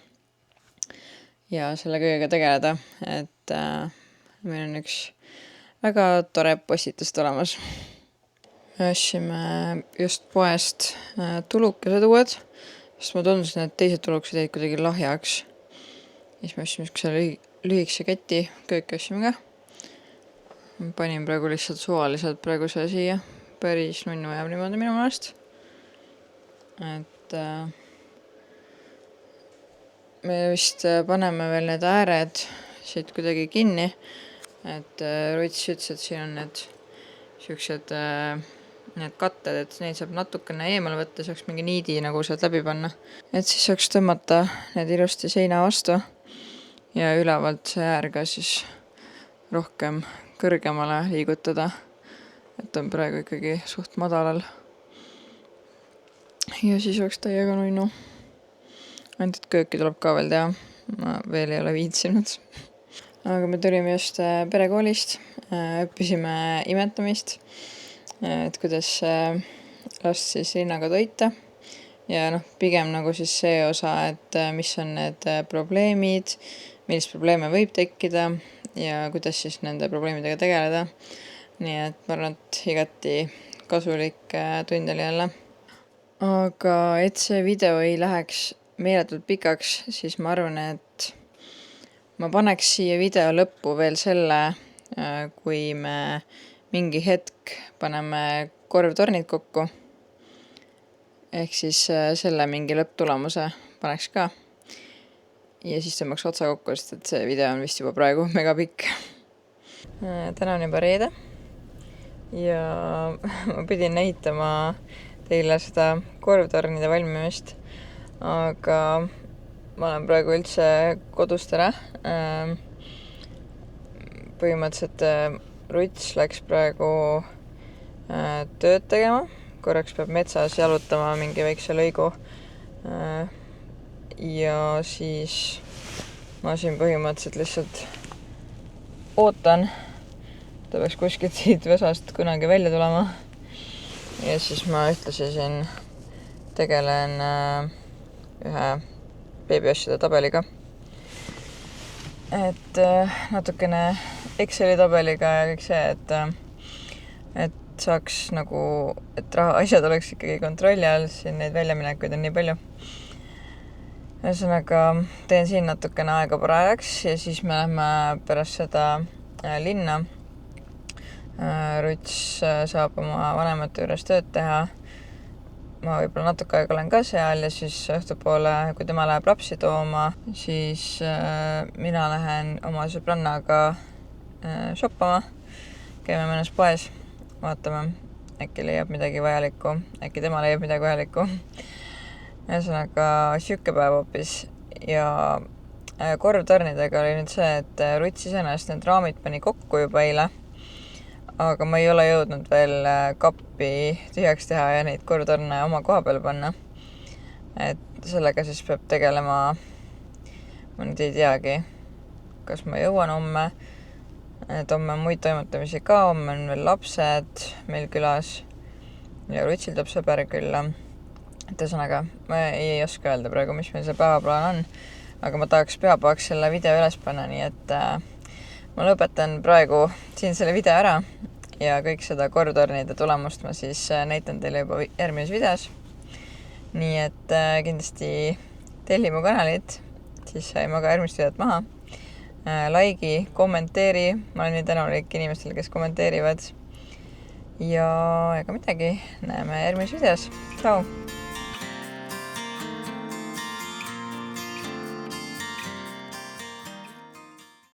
ja selle kõigega tegeleda, et meil on üks väga tore postitus tulemas. Me ostsime just poest tulukesed uued, sest ma tundusin, et teised tulukesed jäid kuidagi lahjaks. Siis me ostsime selle lühikese keti, kööki ostsime ka. Ma panin praegu lihtsalt suvaliselt praegu see siia. Päris nunnu jääb niimoodi minu meelest. Et me vist paneme veel need ääred siit kuidagi kinni, et Ruts ütles, et siin on need siuksed need katted, et neid saab natukene eemale võtta, saaks mingi niidi nagu sealt läbi panna. Et siis saaks tõmmata need ilusti seina vastu ja ülevalt see äär ka siis rohkem kõrgemale liigutada. Et on praegu ikkagi suht madalal. Ja siis oleks täiega nunnu. Ainult, et kööki tuleb ka veel teha. Ma veel ei ole viitsinud. Aga me tulime just perekoolist. Õppisime imetamist. Et kuidas last siis rinnaga toita. Ja pigem nagu siis see osa, et mis on need probleemid, millist probleeme võib tekkida ja kuidas siis nende probleemidega tegeleda. Nii et ma arvan, et igati kasulik tund oli jälle. Aga et see video ei läheks meeletult pikaks, siis ma arvan, et ma paneks siia video lõppu veel selle, kui me mingi hetk paneme korvtornid kokku. Ehk siis selle mingi lõpptulemuse paneks ka. Ja siis tõmbaks otsa kokku, sest et see video on vist juba praegu mega pikk. Täna on juba reede. Ja ma pidin näitama teile seda korvtornide valmimist. Aga ma olen praegu üldse kodust ära. Põhimõtteliselt Ruts läks praegu tööd tegema. Korraks peab metsas jalutama mingi väikse lõigu. Ja siis ma siin põhimõtteliselt lihtsalt ootan ta peaks kuskilt siit Võsast kunagi välja tulema. Ja siis ma ühtlasi siin tegelen ühe beebiasjade tabeliga. Et natukene Exceli tabeliga ja kõik see, et saaks nagu, et asjad oleks ikkagi kontrolli all, siin neid väljaminekuid on nii palju. Ühesõnaga, teen siin natukene aega parajaks ja siis me lähme pärast seda linna. Ruts saab oma vanemate juures tööd teha. Ma võib-olla natuke aega olen ka seal ja siis õhtupoole, kui tema läheb lapsi tooma, siis mina lähen oma sõbrannaga shoppama. Käime mõnes poes. Vaatame, äkki leiab midagi vajalikku, äkki tema leiab midagi vajalikku. Ühesõnaga, siuke päev hoopis ja korvtornidega oli nüüd see, et Ruts iseenesest need raamid pani kokku juba eile, aga ma ei ole jõudnud veel kappi tühjaks teha ja neid korvtorne oma koha peale panna. Et sellega siis peab tegelema, ma nüüd ei teagi, kas ma jõuan homme. Et homme on muid toimetamisi ka, homme on veel lapsed meil külas ja Rutsil tuleb sõber külla. Et ühesõnaga, ma ei oska öelda praegu, mis meil see päevaplaan on, aga ma tahaks pühapäevaks selle video üles panna, nii et ma lõpetan praegu siin selle video ära ja kõik seda korvtornide tulemust ma siis näitan teile juba järgmises videos. Nii et kindlasti telli mu kanalit, siis sai ma ka järgmist videot maha. Laigi, kommenteeri, ma olen nii tänulik inimestele, kes kommenteerivad. Ja ega midagi, näeme järgmises videos. Tšau!